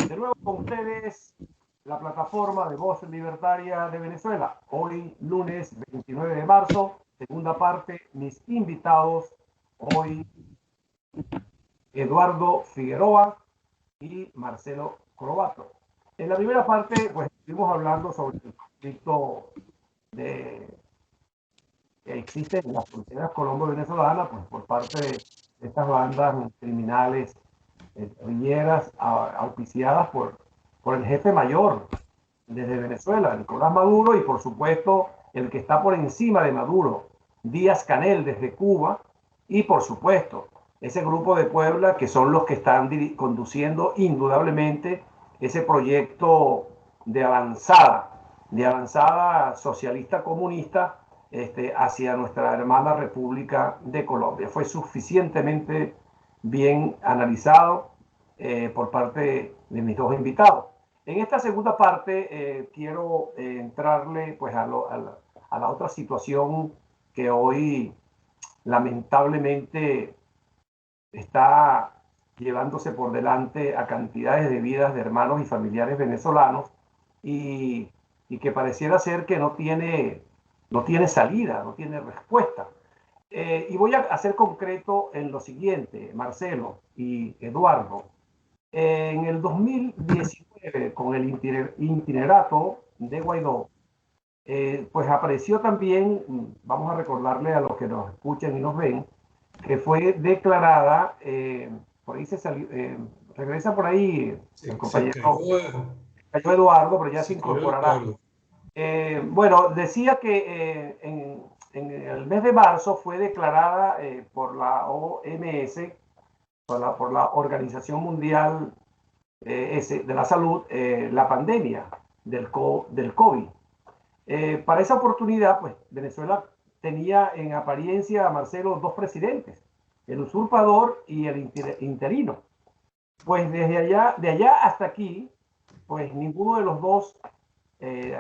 De nuevo con ustedes, la plataforma de Voz Libertaria de Venezuela. Hoy, lunes 29 de marzo, segunda parte, mis invitados. Hoy, Eduardo Figueroa y Marcelo Crobato. En la primera parte, pues estuvimos hablando sobre el conflicto que existe en las fronteras colombo-venezolanas, pues por parte de estas bandas criminales guerrilleras auspiciadas por el jefe mayor desde Venezuela, Nicolás Maduro, y por supuesto el que está por encima de Maduro, Díaz-Canel desde Cuba, y por supuesto ese grupo de Puebla que son los que están conduciendo indudablemente ese proyecto de avanzada socialista comunista hacia nuestra hermana República de Colombia. Fue suficientemente bien analizado por parte de mis dos invitados. En esta segunda parte quiero entrarle pues, a la otra situación que hoy lamentablemente está llevándose por delante a cantidades de vidas de hermanos y familiares venezolanos y que pareciera ser que no tiene salida, no tiene respuesta. Y voy a ser concreto en lo siguiente, Marcelo y Eduardo. En el 2019, con el itinerato de Guaidó, pues apareció también, vamos a recordarle a los que nos escuchan y nos ven, que fue declarada, por ahí se salió, regresa por ahí el compañero, cayó Eduardo, pero ya se incorporará. Bueno, decía que en el mes de marzo fue declarada por la OMS, por la Organización Mundial de la Salud, la pandemia del COVID. Para esa oportunidad, pues Venezuela tenía en apariencia a Marcelo dos presidentes, el usurpador y el interino. Pues de allá hasta aquí, pues ninguno de los dos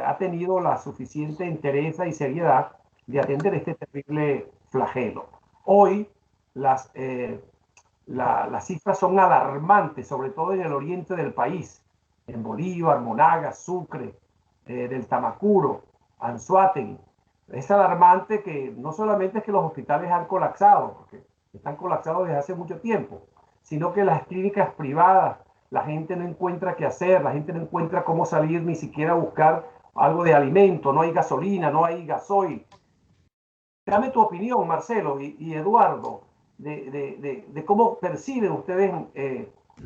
ha tenido la suficiente entereza y seriedad de atender este terrible flagelo. Hoy las cifras son alarmantes, sobre todo en el oriente del país, en Bolívar, Monagas, Sucre, del Tamacuro, Anzoátegui. Es alarmante que no solamente es que los hospitales han colapsado, porque están colapsados desde hace mucho tiempo, sino que las clínicas privadas, la gente no encuentra qué hacer, la gente no encuentra cómo salir ni siquiera a buscar algo de alimento, no hay gasolina, no hay gasoil. Dame tu opinión, Marcelo y Eduardo, de cómo perciben ustedes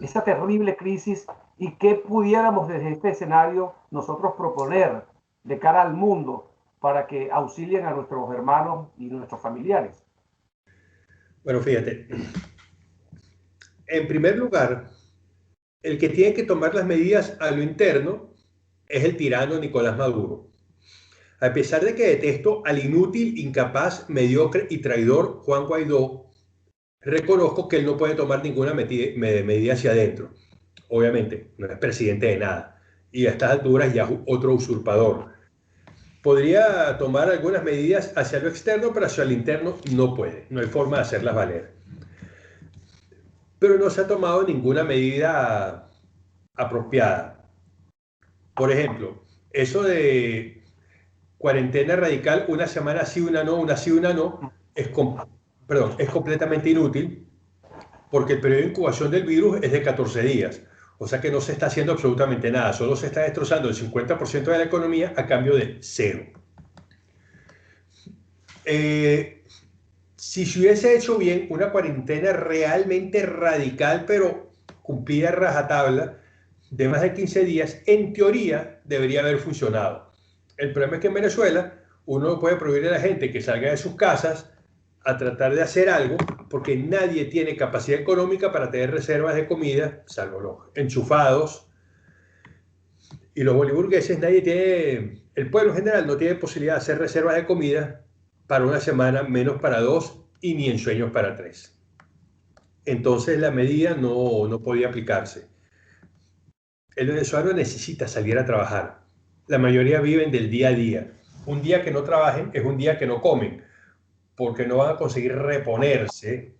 esta terrible crisis y qué pudiéramos desde este escenario nosotros proponer de cara al mundo para que auxilien a nuestros hermanos y nuestros familiares. Bueno, fíjate, en primer lugar, el que tiene que tomar las medidas a lo interno es el tirano Nicolás Maduro. A pesar de que detesto al inútil, incapaz, mediocre y traidor Juan Guaidó, reconozco que él no puede tomar ninguna medida hacia adentro. Obviamente, no es presidente de nada. Y a estas alturas ya es otro usurpador. Podría tomar algunas medidas hacia lo externo, pero hacia lo interno no puede. No hay forma de hacerlas valer. Pero no se ha tomado ninguna medida apropiada. Por ejemplo, eso de cuarentena radical, una semana sí, una no, una sí, una no, es completamente inútil porque el periodo de incubación del virus es de 14 días. O sea que no se está haciendo absolutamente nada, solo se está destrozando el 50% de la economía a cambio de cero. Si se hubiese hecho bien una cuarentena realmente radical, pero cumplida a rajatabla, de más de 15 días, en teoría debería haber funcionado. El problema es que en Venezuela uno no puede prohibir a la gente que salga de sus casas a tratar de hacer algo porque nadie tiene capacidad económica para tener reservas de comida, salvo los enchufados y los boliburgueses. El pueblo en general no tiene posibilidad de hacer reservas de comida para una semana, menos para 2 y ni en sueños para 3. Entonces la medida no podía aplicarse. El venezolano necesita salir a trabajar. La mayoría viven del día a día. Un día que no trabajen es un día que no comen, porque no van a conseguir reponerse.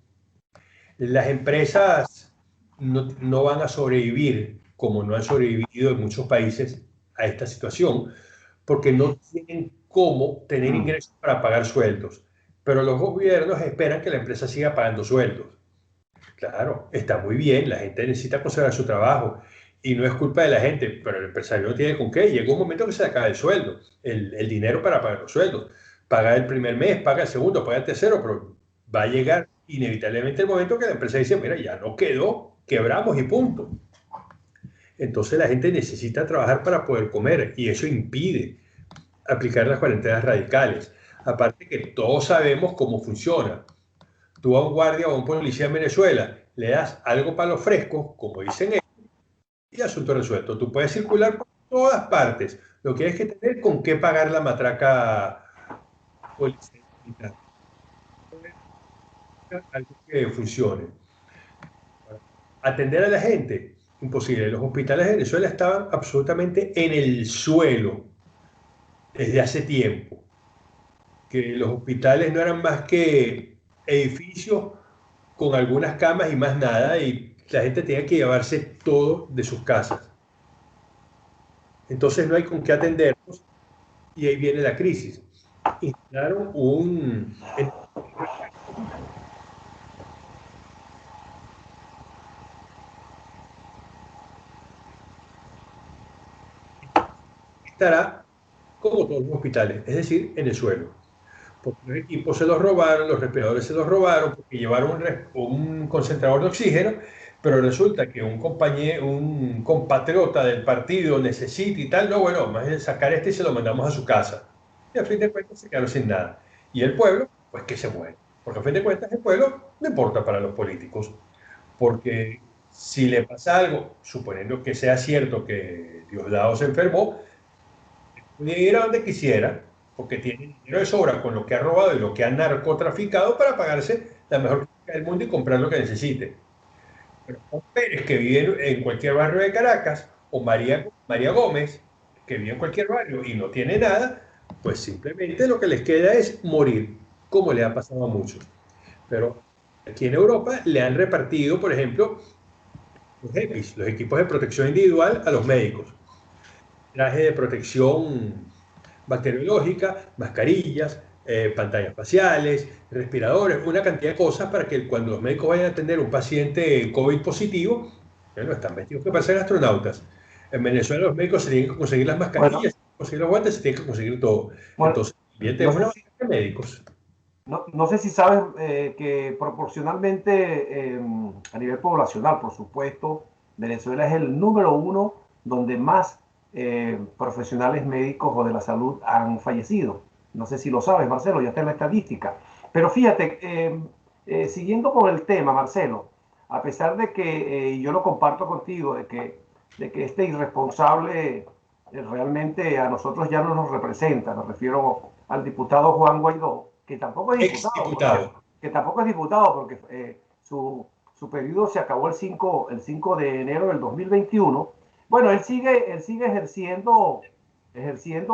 Las empresas no van a sobrevivir como no han sobrevivido en muchos países a esta situación, porque no tienen cómo tener ingresos para pagar sueldos. Pero los gobiernos esperan que la empresa siga pagando sueldos. Claro, está muy bien, la gente necesita conservar su trabajo y no es culpa de la gente, pero el empresario no tiene con qué. Llega un momento que se le acaba el sueldo, el dinero para pagar los sueldos. Paga el primer mes, paga el segundo, paga el tercero, pero va a llegar inevitablemente el momento que la empresa dice, mira, ya no quedó, quebramos y punto. Entonces la gente necesita trabajar para poder comer y eso impide aplicar las cuarentenas radicales. Aparte que todos sabemos cómo funciona. Tú a un guardia o a un policía en Venezuela le das algo para los frescos, como dicen ellos, y asunto resuelto. Tú puedes circular por todas partes. Lo que hay que tener con qué pagar la matraca policial. Algo que funcione. Atender a la gente, imposible. Los hospitales de Venezuela estaban absolutamente en el suelo desde hace tiempo. Que los hospitales no eran más que edificios con algunas camas y más nada, y la gente tenía que llevarse todo de sus casas. Entonces no hay con qué atenderlos y ahí viene la crisis. Instalaron un... Estará como todos los hospitales, es decir, en el suelo. Porque los equipos se los robaron, los respiradores se los robaron, porque llevaron un concentrador de oxígeno, pero resulta que un compañero, un compatriota del partido necesita y tal, no, bueno, más bien sacar este y se lo mandamos a su casa. Y a fin de cuentas se quedaron sin nada. Y el pueblo, pues que se muere. Porque a fin de cuentas el pueblo no importa para los políticos. Porque si le pasa algo, suponiendo que sea cierto que Diosdado se enfermó, puede ir a donde quisiera, porque tiene dinero de sobra con lo que ha robado y lo que ha narcotraficado para pagarse la mejor clínica del mundo y comprar lo que necesite. Pero Juan Pérez, que vive en cualquier barrio de Caracas, o María Gómez, que vive en cualquier barrio y no tiene nada, pues simplemente lo que les queda es morir, como le ha pasado a muchos. Pero aquí en Europa le han repartido, por ejemplo, los EPIs, los equipos de protección individual, a los médicos. Traje de protección bacteriológica, mascarillas, pantallas faciales, respiradores, una cantidad de cosas para que cuando los médicos vayan a atender un paciente COVID positivo, bueno, están vestidos que parecen astronautas. En Venezuela los médicos se tienen que conseguir las mascarillas, se tienen que conseguir los guantes, se tienen que conseguir todo. Bueno, Entonces, bien no tenemos sé una si, base de médicos. no sé si sabes que proporcionalmente a nivel poblacional, por supuesto, Venezuela es el número uno donde más profesionales médicos o de la salud han fallecido. No sé si lo sabes, Marcelo, ya está en la estadística. Pero fíjate, siguiendo con el tema, Marcelo, a pesar de que yo lo comparto contigo, de que este irresponsable realmente a nosotros ya no nos representa, me refiero al diputado Juan Guaidó, que tampoco es Ex diputado, diputado. que tampoco es diputado porque su periodo se acabó el 5 de enero del 2021. Bueno, él sigue ejerciendo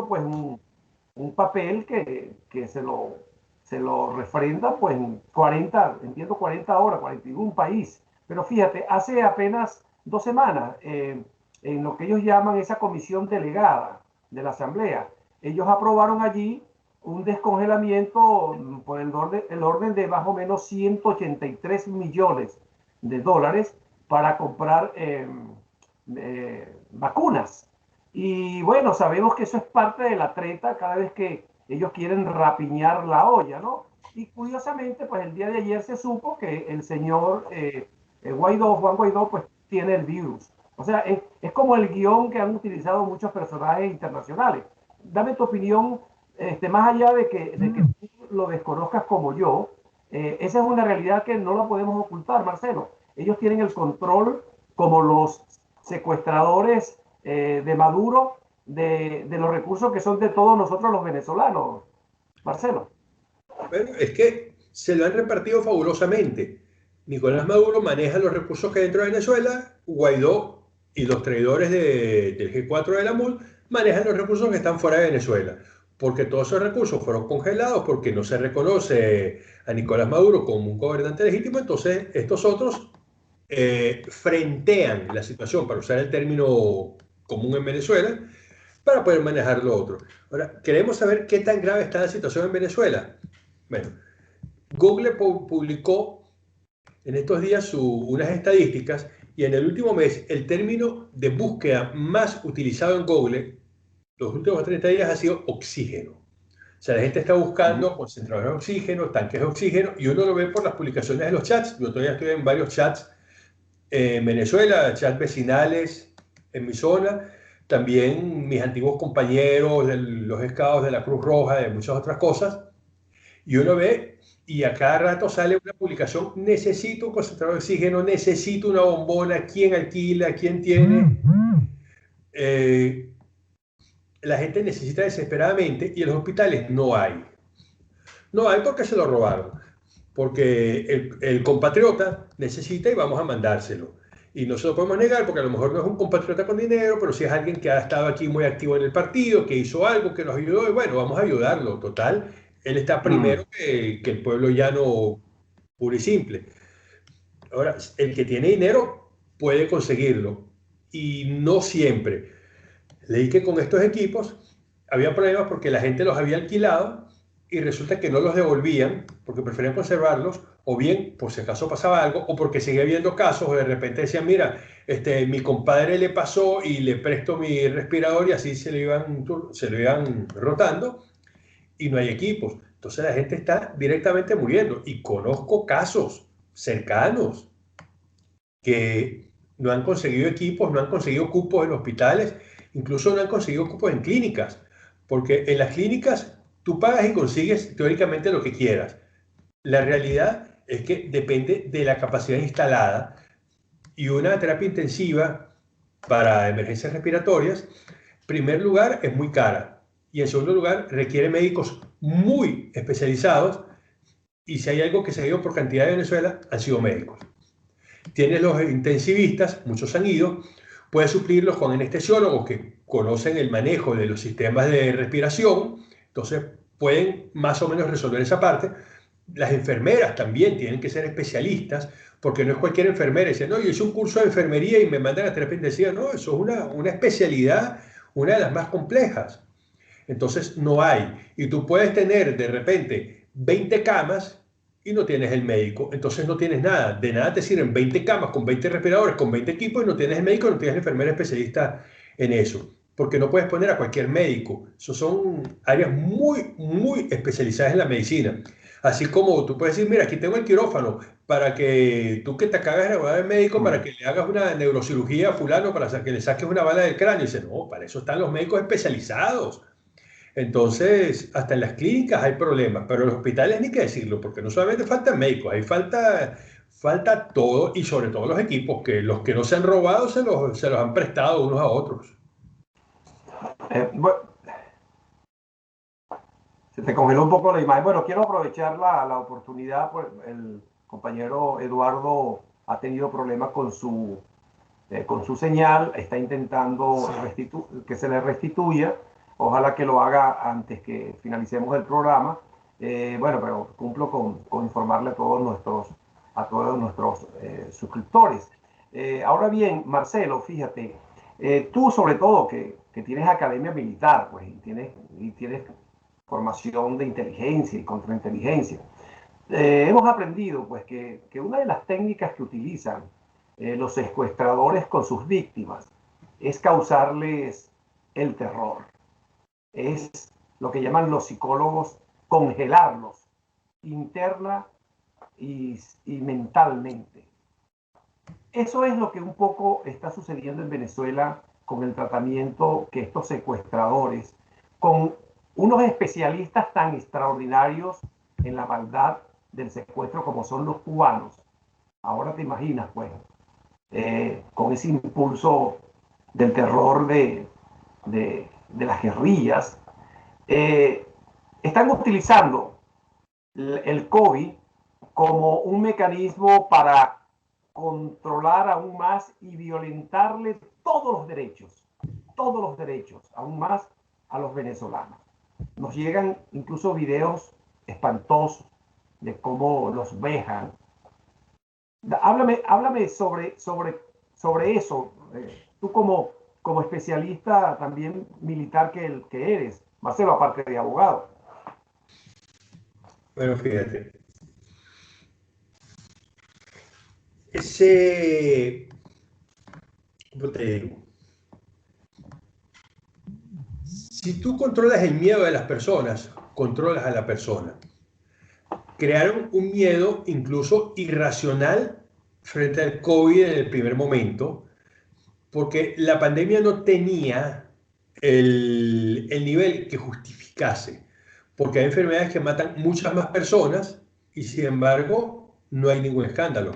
pues un papel que se lo refrenda pues en 40, entiendo 40 horas, 41 país. Pero fíjate, hace apenas 2 semanas, en lo que ellos llaman esa comisión delegada de la Asamblea, ellos aprobaron allí un descongelamiento por el orden de más o menos 183 millones de dólares para comprar vacunas. Y bueno, sabemos que eso es parte de la treta cada vez que ellos quieren rapiñar la olla, ¿no? Y curiosamente, pues el día de ayer se supo que el señor Guaidó, Juan Guaidó, pues tiene el virus. O sea, es como el guión que han utilizado muchos personajes internacionales. Dame tu opinión, más allá de que tú lo desconozcas como yo, esa es una realidad que no la podemos ocultar, Marcelo. Ellos tienen el control como los secuestradores de Maduro de los recursos que son de todos nosotros los venezolanos, Marcelo. Bueno, es que se lo han repartido fabulosamente. Nicolás Maduro maneja los recursos que hay dentro de Venezuela, Guaidó y los traidores del G4 de la MUD manejan los recursos que están fuera de Venezuela, porque todos esos recursos fueron congelados porque no se reconoce a Nicolás Maduro como un gobernante legítimo, entonces estos otros frentean la situación, para usar el término común en Venezuela, para poder manejar lo otro. Ahora, queremos saber qué tan grave está la situación en Venezuela. Bueno, Google publicó en estos días unas estadísticas y en el último mes el término de búsqueda más utilizado en Google los últimos 30 días ha sido oxígeno. O sea, la gente está buscando concentradores de oxígeno, tanques de oxígeno, y uno lo ve por las publicaciones de los chats. Yo todavía estoy en varios chats en Venezuela, chats vecinales en mi zona, también mis antiguos compañeros de los scouts de la Cruz Roja, de muchas otras cosas, y uno ve y a cada rato sale una publicación: necesito un concentrador de oxígeno, necesito una bombona, quién alquila, quién tiene. La gente necesita desesperadamente y en los hospitales no hay. No hay porque se lo robaron, porque el compatriota necesita y vamos a mandárselo. Y no se lo podemos negar porque a lo mejor no es un compatriota con dinero, pero sí es alguien que ha estado aquí muy activo en el partido, que hizo algo, que nos ayudó, y bueno, vamos a ayudarlo. Total, él está primero que el pueblo llano puro y simple. Ahora, el que tiene dinero puede conseguirlo, y no siempre. Leí que con estos equipos había problemas porque la gente los había alquilado y resulta que no los devolvían porque preferían conservarlos, o bien por si acaso pasaba algo, o porque seguía habiendo casos, o de repente decían: mira, mi compadre le pasó y le presto mi respirador, y así se lo iban rotando, y no hay equipos. Entonces la gente está directamente muriendo, y conozco casos cercanos que no han conseguido equipos, no han conseguido cupos en hospitales, incluso no han conseguido cupos en clínicas, porque en las clínicas tú pagas y consigues teóricamente lo que quieras. La realidad es que depende de la capacidad instalada, y una terapia intensiva para emergencias respiratorias, en primer lugar, es muy cara, y en segundo lugar, requiere médicos muy especializados, y si hay algo que se ha ido por cantidad de Venezuela, han sido médicos. Tienes los intensivistas, muchos han ido, puedes suplirlos con anestesiólogos que conocen el manejo de los sistemas de respiración, entonces pueden más o menos resolver esa parte. Las enfermeras también tienen que ser especialistas, porque no es cualquier enfermera y dice: no, yo hice un curso de enfermería y me mandan a terapia intensiva. No, eso es una especialidad, una de las más complejas. Entonces no hay. Y tú puedes tener de repente 20 camas y no tienes el médico. Entonces no tienes nada. De nada te sirven 20 camas con 20 respiradores, con 20 equipos, y no tienes el médico, no tienes el enfermero especialista en eso. Porque no puedes poner a cualquier médico. Eso son áreas muy, muy especializadas en la medicina. Así como tú puedes decir: mira, aquí tengo el quirófano para que tú, que te cagas de la del médico, para que le hagas una neurocirugía a fulano, para que le saques una bala del cráneo. Y dice: no, para eso están los médicos especializados. Entonces, hasta en las clínicas hay problemas, pero en los hospitales ni qué decirlo, porque no solamente faltan médicos, ahí falta todo, y sobre todo los equipos, que los que no se han robado se los han prestado unos a otros. Bueno, se te congeló un poco la imagen. Bueno, quiero aprovechar la oportunidad, pues el compañero Eduardo ha tenido problemas con su señal, está intentando que se le restituya. Ojalá que lo haga antes que finalicemos el programa. Bueno, pero cumplo con informarle a todos nuestros suscriptores. Ahora bien, Marcelo, fíjate, tú sobre todo que tienes academia militar, pues, y tienes formación de inteligencia y contrainteligencia. Hemos aprendido, pues, que una de las técnicas que utilizan los secuestradores con sus víctimas es causarles el terror. Es lo que llaman los psicólogos congelarlos interna y mentalmente. Eso es lo que un poco está sucediendo en Venezuela con el tratamiento que estos secuestradores, con unos especialistas tan extraordinarios en la maldad del secuestro como son los cubanos. Ahora te imaginas, pues, con ese impulso del terror de las guerrillas, están utilizando el COVID como un mecanismo para controlar aún más y violentarle todos los derechos, aún más a los venezolanos. Nos llegan incluso videos espantosos de cómo los vejan, Háblame sobre eso. Tú como especialista también militar que eres, Marcelo, aparte de abogado. Bueno, fíjate, ese, ¿cómo te digo? Si tú controlas el miedo de las personas, controlas a la persona. Crearon un miedo incluso irracional frente al COVID en el primer momento, porque la pandemia no tenía el nivel que justificase, porque hay enfermedades que matan muchas más personas y sin embargo no hay ningún escándalo.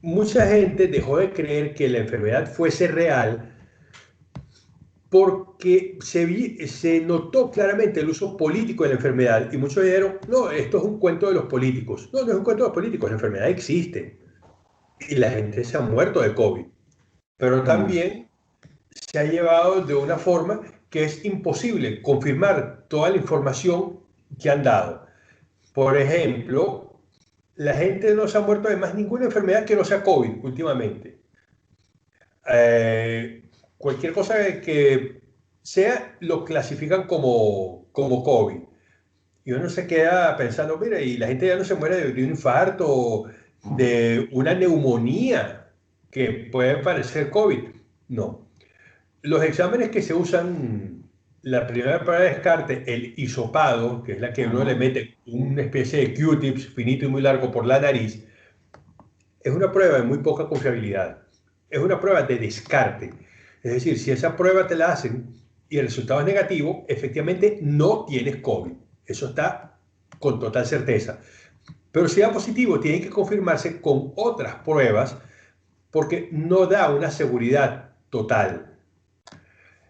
Mucha gente dejó de creer que la enfermedad fuese real porque se notó claramente el uso político de la enfermedad y muchos dijeron, no, esto es un cuento de los políticos. No, no es un cuento de los políticos, la enfermedad existe y la gente se ha muerto de COVID, pero también se ha llevado de una forma que es imposible confirmar toda la información que han dado. Por ejemplo, la gente no se ha muerto de más ninguna enfermedad que no sea COVID últimamente. Cualquier cosa que sea lo clasifican como COVID. Y uno se queda pensando, mira, y la gente ya no se muere de un infarto, de una neumonía que puede parecer COVID. No. Los exámenes que se usan, la primera prueba de descarte, el hisopado, que es la que uno le mete una especie de Q-tips finito y muy largo por la nariz, es una prueba de muy poca confiabilidad. Es una prueba de descarte. Es decir, si esa prueba te la hacen y el resultado es negativo, efectivamente no tienes COVID. Eso está con total certeza. Pero si da positivo, tiene que confirmarse con otras pruebas porque no da una seguridad total.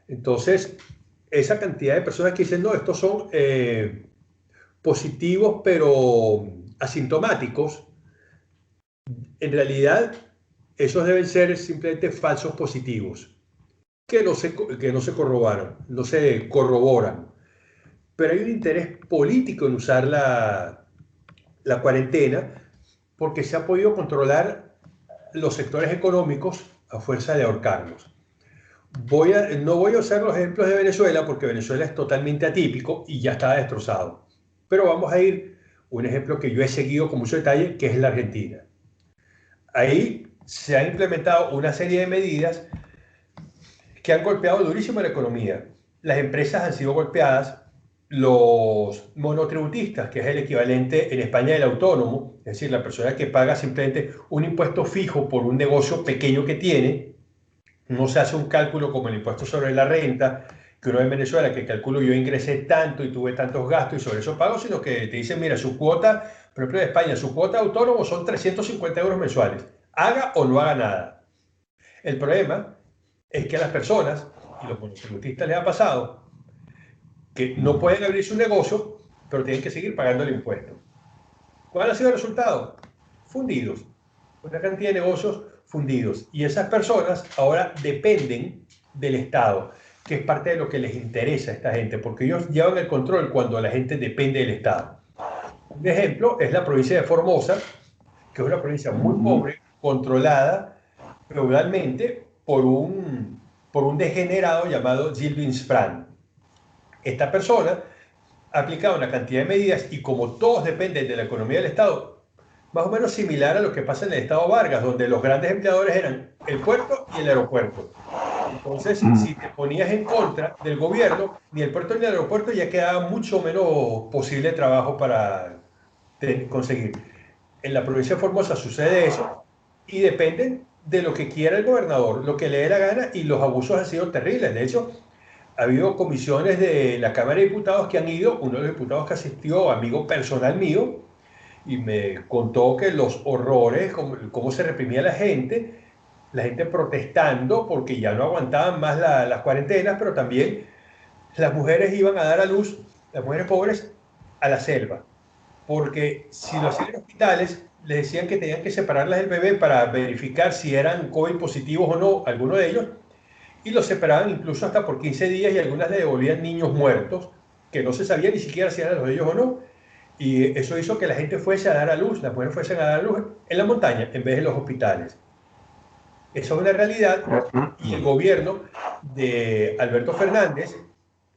Entonces, esa cantidad de personas que dicen, no, estos son positivos pero asintomáticos, en realidad esos deben ser simplemente falsos positivos, que no se corroboran, no se corroboran. Pero hay un interés político en usar la cuarentena porque se ha podido controlar los sectores económicos a fuerza de ahorcarlos. No voy a usar los ejemplos de Venezuela porque Venezuela es totalmente atípico y ya está destrozado. Pero vamos a ir un ejemplo que yo he seguido con mucho detalle, que es la Argentina. Ahí se han implementado una serie de medidas que han golpeado durísimo la economía. Las empresas han sido golpeadas, los monotributistas, que es el equivalente en España del autónomo, es decir, la persona que paga simplemente un impuesto fijo por un negocio pequeño que tiene, no se hace un cálculo como el impuesto sobre la renta, que uno en Venezuela, que calculo yo ingresé tanto y tuve tantos gastos y sobre eso pago, sino que te dicen, mira, su cuota, por ejemplo, en España, su cuota de autónomo son 350 euros mensuales, haga o no haga nada. El problema es que a las personas, y los monotributistas les ha pasado, que no pueden abrir su negocio, pero tienen que seguir pagando el impuesto. ¿Cuál ha sido el resultado? Fundidos. Una cantidad de negocios fundidos. Y esas personas ahora dependen del Estado, que es parte de lo que les interesa a esta gente, porque ellos llevan el control cuando la gente depende del Estado. Un ejemplo es la provincia de Formosa, que es una provincia muy pobre, controlada feudalmente por un degenerado llamado Gilbins Fran. Esta persona ha aplicado una cantidad de medidas y como todos dependen de la economía del Estado, más o menos similar a lo que pasa en el Estado Vargas, donde los grandes empleadores eran el puerto y el aeropuerto. Entonces, si te ponías en contra del gobierno, ni el puerto ni el aeropuerto ya quedaba mucho menos posible trabajo para conseguir. En la provincia de Formosa sucede eso y dependen de lo que quiera el gobernador, lo que le dé la gana, y los abusos han sido terribles. De hecho, ha habido comisiones de la Cámara de Diputados que han ido, uno de los diputados que asistió, amigo personal mío, y me contó que los horrores, cómo se reprimía la gente protestando porque ya no aguantaban más las cuarentenas, pero también las mujeres iban a dar a luz, las mujeres pobres, a la selva. Porque si lo hacían en hospitales, les decían que tenían que separarlas del bebé para verificar si eran COVID positivos o no, algunos de ellos, y los separaban incluso hasta por 15 días y algunas le devolvían niños muertos, que no se sabía ni siquiera si eran los de ellos o no. Y eso hizo que la gente fuese a dar a luz, las mujeres fuesen a dar a luz en la montaña en vez de en los hospitales. Esa es una realidad, y el gobierno de Alberto Fernández,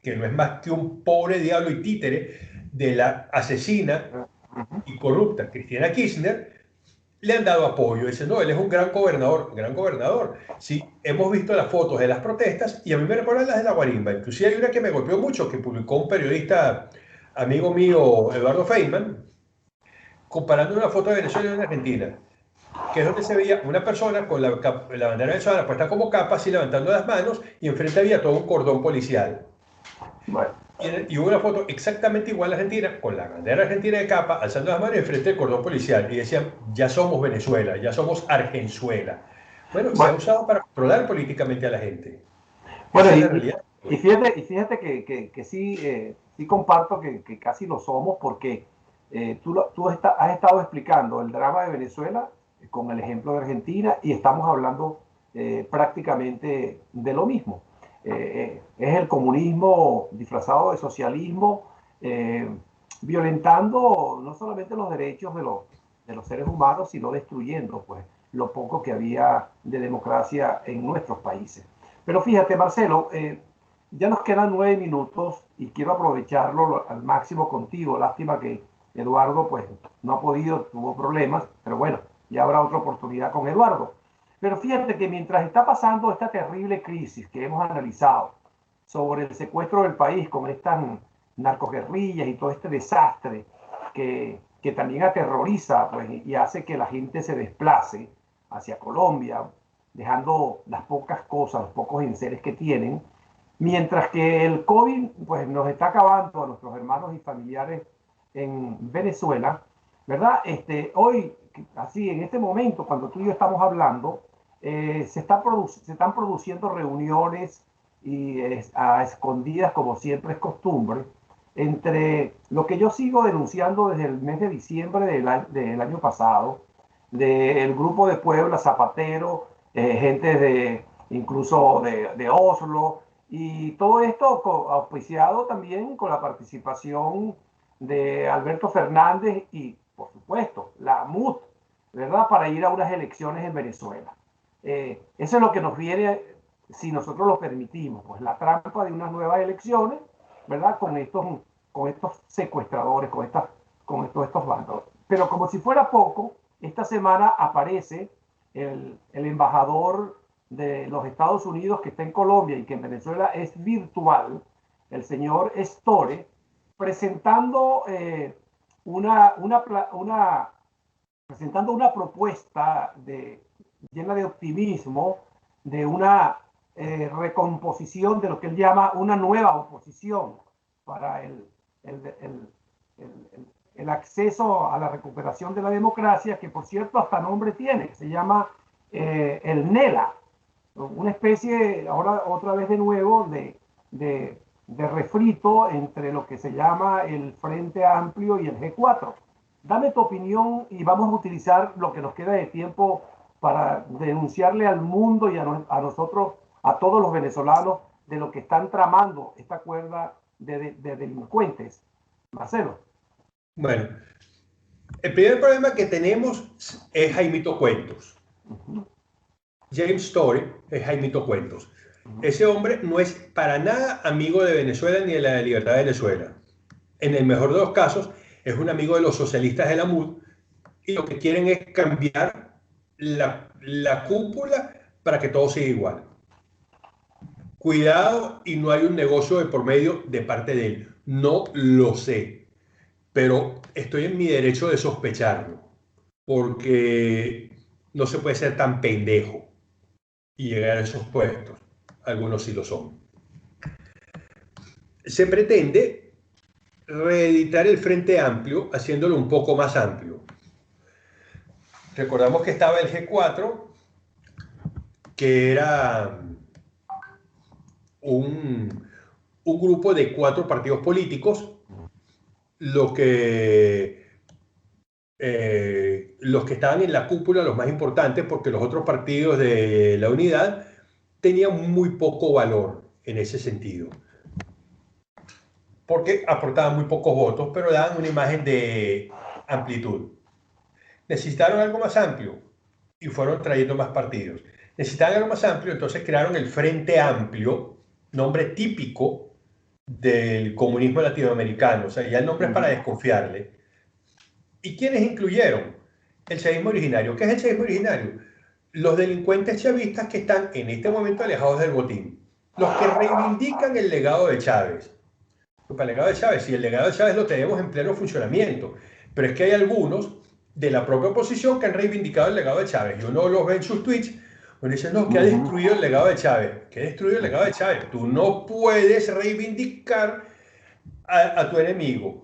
que no es más que un pobre diablo y títere de la asesina y corrupta Cristina Kirchner, le han dado apoyo. Dicen, no, él es un gran gobernador, un gran gobernador. Sí, hemos visto las fotos de las protestas y a mí me recuerdan las de la Guarimba. Inclusive hay una que me golpeó mucho, que publicó un periodista amigo mío, Eduardo Feynman, comparando una foto de Venezuela y una Argentina, que es donde se veía una persona con la bandera venezolana puesta como capa, así levantando las manos, y enfrente había todo un cordón policial. Bueno. Y hubo una foto exactamente igual a Argentina, con la bandera argentina de capa, alzando las manos enfrente del cordón policial, y decían, ya somos Venezuela, ya somos Argenzuela. Bueno, se ha usado para controlar políticamente a la gente. Bueno, esa es la realidad. Y fíjate que sí, sí comparto que casi lo somos, porque tú has estado explicando el drama de Venezuela con el ejemplo de Argentina, y estamos hablando prácticamente de lo mismo. Es el comunismo disfrazado de socialismo, violentando no solamente los derechos de los seres humanos, sino destruyendo pues lo poco que había de democracia en nuestros países. Pero fíjate, Marcelo, ya nos quedan 9 minutos y quiero aprovecharlo al máximo contigo. Lástima que Eduardo pues no ha podido, tuvo problemas, pero bueno, ya habrá otra oportunidad con Eduardo. Pero fíjate que mientras está pasando esta terrible crisis que hemos analizado sobre el secuestro del país con estas narcoguerrillas y todo este desastre que también aterroriza pues, y hace que la gente se desplace hacia Colombia, dejando las pocas cosas, los pocos enseres que tienen, mientras que el COVID pues, nos está acabando a nuestros hermanos y familiares en Venezuela, ¿verdad? Hoy, así en este momento, cuando tú y yo estamos hablando, se están produciendo reuniones y a escondidas, como siempre es costumbre, entre lo que yo sigo denunciando desde el mes de diciembre del año pasado, del grupo de Puebla, Zapatero, gente incluso de Oslo, y todo esto auspiciado también con la participación de Alberto Fernández y, por supuesto, la MUD, ¿verdad? Para ir a unas elecciones en Venezuela. Eso es lo que nos viene, si nosotros lo permitimos, pues la trampa de unas nuevas elecciones, ¿verdad? Con estos secuestradores, con estos bandos. Pero como si fuera poco, esta semana aparece el embajador de los Estados Unidos que está en Colombia y que en Venezuela es virtual, el señor Store, presentando, presentando una propuesta llena de optimismo, de una recomposición de lo que él llama una nueva oposición para el acceso a la recuperación de la democracia, que por cierto hasta nombre tiene, se llama el NELA, una especie, ahora otra vez de nuevo, de refrito entre lo que se llama el Frente Amplio y el G4. Dame tu opinión y vamos a utilizar lo que nos queda de tiempo para denunciarle al mundo y a nosotros, a todos los venezolanos, de lo que están tramando esta cuerda de delincuentes. Marcelo. Bueno, el primer problema que tenemos es Jaimito Cuentos. James Story es Jaimito Cuentos. Ese hombre no es para nada amigo de Venezuela ni de la libertad de Venezuela. En el mejor de los casos, es un amigo de los socialistas de la MUD, y lo que quieren es cambiar la cúpula para que todo siga igual. Cuidado, y no hay un negocio de por medio de parte de él. No lo sé, pero estoy en mi derecho de sospecharlo, porque no se puede ser tan pendejo y llegar a esos puestos. Algunos sí lo son. Se pretende reeditar el Frente Amplio haciéndolo un poco más amplio. Recordamos que estaba el G4, que era un grupo de 4 partidos políticos, los que estaban en la cúpula, los más importantes, porque los otros partidos de la unidad tenían muy poco valor en ese sentido. porque aportaban muy pocos votos, pero daban una imagen de amplitud. Necesitaron algo más amplio y fueron trayendo más partidos. Necesitaban algo más amplio, entonces crearon el Frente Amplio, nombre típico del comunismo latinoamericano, o sea, ya el nombre es para desconfiarle. ¿Y quiénes incluyeron? El chavismo originario. ¿Qué es el chavismo originario? Los delincuentes chavistas que están en este momento alejados del botín. Los que reivindican el legado de Chávez. Para el legado de Chávez, sí, el legado de Chávez lo tenemos en pleno funcionamiento, pero es que hay algunos de la propia oposición que han reivindicado el legado de Chávez. Y uno los ve en sus tweets, donde dicen, no, que ha destruido el legado de Chávez. ¿Qué ha destruido el legado de Chávez? Tú no puedes reivindicar a tu enemigo.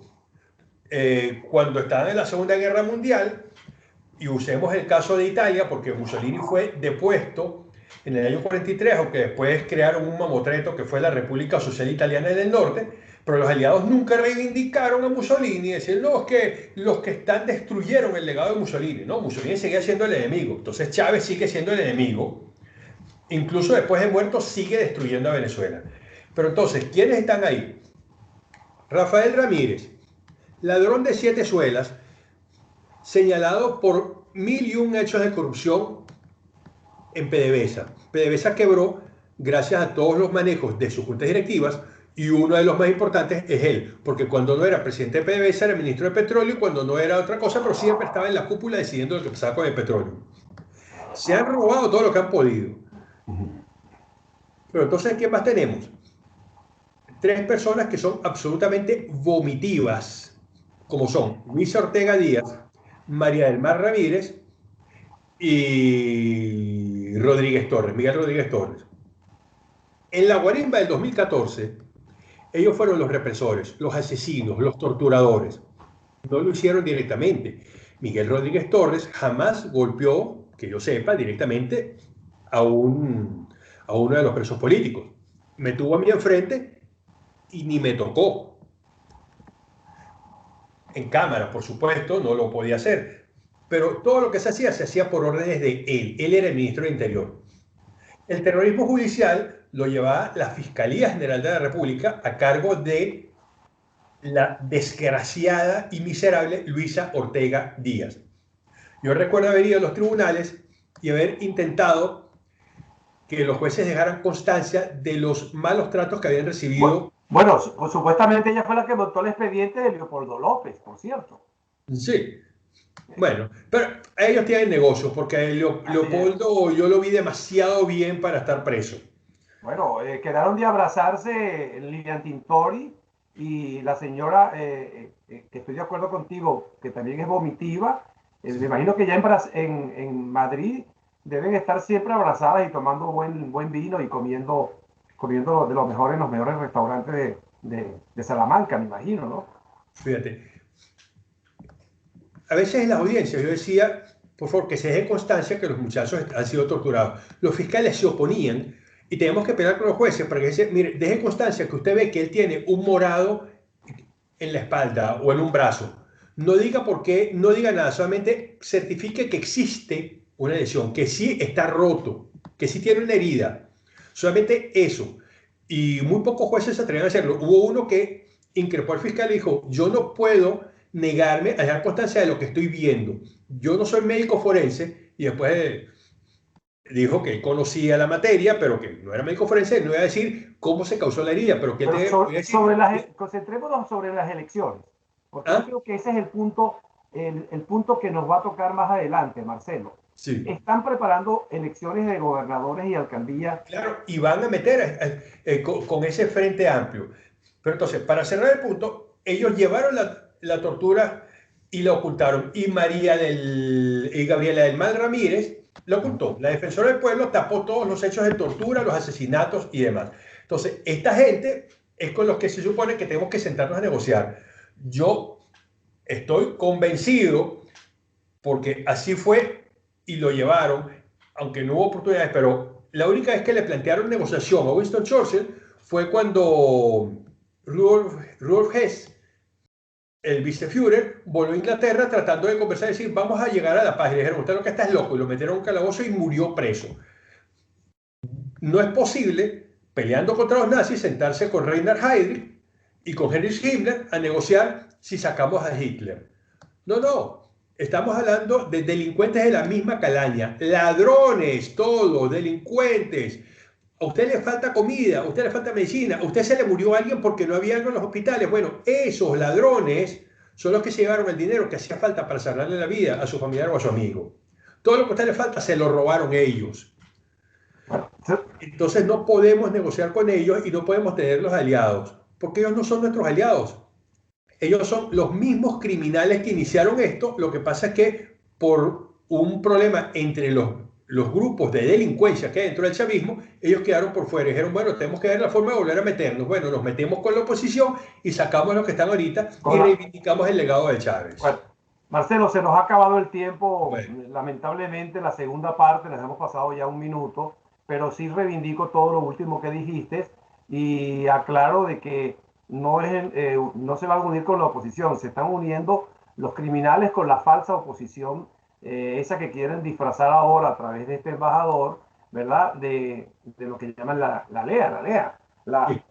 Cuando estaban en la Segunda Guerra Mundial, y usemos el caso de Italia, porque Mussolini fue depuesto en el año 43, aunque después crearon un mamotreto que fue la República Social Italiana del Norte, pero los aliados nunca reivindicaron a Mussolini y decían, no, es que los que están destruyeron el legado de Mussolini. No, Mussolini seguía siendo el enemigo, entonces Chávez sigue siendo el enemigo, incluso después de muerto sigue destruyendo a Venezuela. Pero entonces, ¿quiénes están ahí? Rafael Ramírez, ladrón de 7 suelas, señalado por 1001 hechos de corrupción en PDVSA. PDVSA quebró gracias a todos los manejos de sus juntas directivas y uno de los más importantes es él, porque cuando no era presidente de PDVSA era ministro de petróleo y cuando no era otra cosa, pero siempre estaba en la cúpula decidiendo lo que pasaba con el petróleo. Se han robado todo lo que han podido. Pero entonces, ¿qué más tenemos? 3 personas que son absolutamente vomitivas, como son Luisa Ortega Díaz, María del Mar Ramírez y Rodríguez Torres, Miguel Rodríguez Torres. En la guarimba del 2014, ellos fueron los represores, los asesinos, los torturadores. No lo hicieron directamente. Miguel Rodríguez Torres jamás golpeó, que yo sepa, directamente a uno de los presos políticos. Me tuvo a mí enfrente y ni me tocó. En cámara, por supuesto, no lo podía hacer. Pero todo lo que se hacía por órdenes de él. Él era el ministro del Interior. El terrorismo judicial lo llevaba la Fiscalía General de la República a cargo de la desgraciada y miserable Luisa Ortega Díaz. Yo recuerdo haber ido a los tribunales y haber intentado que los jueces dejaran constancia de los malos tratos que habían recibido. Bueno, supuestamente ella fue la que montó el expediente de Leopoldo López, por cierto. Sí. Bueno, pero ellos tienen negocio, porque Leopoldo yo lo vi demasiado bien para estar preso. Bueno, quedaron de abrazarse Lilian Tintori y la señora, que estoy de acuerdo contigo, que también es vomitiva. Me imagino que ya en Madrid deben estar siempre abrazadas y tomando buen vino y comiendo de los mejores en los mejores restaurantes de Salamanca, me imagino, ¿no? Fíjate. A veces en las audiencias yo decía, por favor, que se deje constancia que los muchachos han sido torturados. Los fiscales se oponían y tenemos que pelear con los jueces para que dicen, mire, deje constancia que usted ve que él tiene un morado en la espalda o en un brazo. No diga por qué, no diga nada, solamente certifique que existe una lesión, que sí está roto, que sí tiene una herida. Solamente eso. Y muy pocos jueces se atreven a hacerlo. Hubo uno que increpó al fiscal y dijo, yo no puedo negarme a dejar constancia de lo que estoy viendo. Yo no soy médico forense, y después dijo que él conocía la materia, pero que no era médico forense, no iba a decir cómo se causó la herida, pero que concentrémonos sobre las elecciones, porque yo creo que ese es el punto que nos va a tocar más adelante, Marcelo. Sí. Están preparando elecciones de gobernadores y alcaldías. Claro, y van a meter con ese frente amplio. Pero entonces, para cerrar el punto, ellos llevaron la tortura y la ocultaron. Y Gabriela del Mal Ramírez la ocultó. La defensora del pueblo tapó todos los hechos de tortura, los asesinatos y demás. Entonces, esta gente es con los que se supone que tenemos que sentarnos a negociar. Yo estoy convencido, porque así fue y lo llevaron, aunque no hubo oportunidades, pero la única vez que le plantearon negociación a Winston Churchill fue cuando Rudolf Hess, el viceführer, volvió a Inglaterra tratando de conversar y decir, vamos a llegar a la paz. Y le dijeron, usted lo que está es loco, y lo metieron en un calabozo y murió preso. No es posible, peleando contra los nazis, sentarse con Reinhard Heydrich y con Heinrich Himmler a negociar si sacamos a Hitler. No, no. Estamos hablando de delincuentes de la misma calaña, ladrones, todos, delincuentes. A usted le falta comida, a usted le falta medicina, a usted se le murió alguien porque no había algo en los hospitales. Bueno, esos ladrones son los que se llevaron el dinero que hacía falta para salvarle la vida a su familiar o a su amigo. Todo lo que a usted le falta se lo robaron ellos. Entonces no podemos negociar con ellos y no podemos tenerlos aliados, porque ellos no son nuestros aliados. Ellos son los mismos criminales que iniciaron esto. Lo que pasa es que por un problema entre los grupos de delincuencia que hay dentro del chavismo, ellos quedaron por fuera y dijeron, bueno, tenemos que ver la forma de volver a meternos. Bueno, nos metemos con la oposición y sacamos los que están ahorita y reivindicamos el legado de Chávez. Bueno, Marcelo, se nos ha acabado el tiempo. Bueno. Lamentablemente, la segunda parte, les hemos pasado ya un minuto, pero sí reivindico todo lo último que dijiste y aclaro de que no se van a unir con la oposición, se están uniendo los criminales con la falsa oposición, esa que quieren disfrazar ahora a través de este embajador, ¿verdad? De lo que llaman la LEA.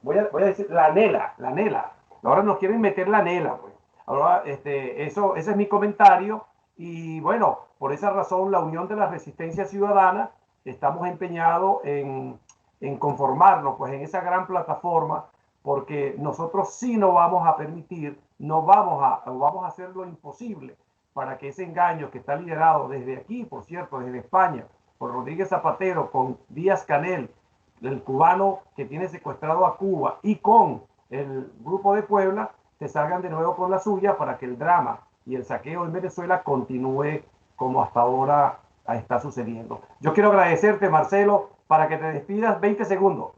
Voy a decir la NELA. Ahora nos quieren meter la NELA, pues. Ahora, ese es mi comentario y bueno, por esa razón la Unión de la Resistencia Ciudadana estamos empeñados en conformarnos pues en esa gran plataforma, porque nosotros sí no vamos a permitir, vamos a hacer lo imposible para que ese engaño que está liderado desde aquí, por cierto, desde España, por Rodríguez Zapatero, con Díaz Canel, el cubano que tiene secuestrado a Cuba, y con el Grupo de Puebla, se salgan de nuevo con la suya para que el drama y el saqueo en Venezuela continúe como hasta ahora está sucediendo. Yo quiero agradecerte, Marcelo, para que te despidas 20 segundos.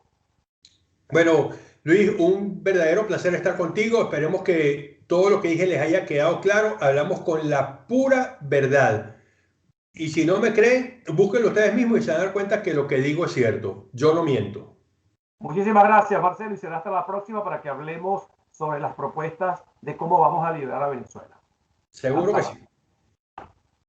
Bueno, Luis, un verdadero placer estar contigo. Esperemos que todo lo que dije les haya quedado claro. Hablamos con la pura verdad. Y si no me creen, búsquenlo ustedes mismos y se van a dar cuenta que lo que digo es cierto. Yo no miento. Muchísimas gracias, Marcelo, y será hasta la próxima para que hablemos sobre las propuestas de cómo vamos a liderar a Venezuela. Seguro que sí.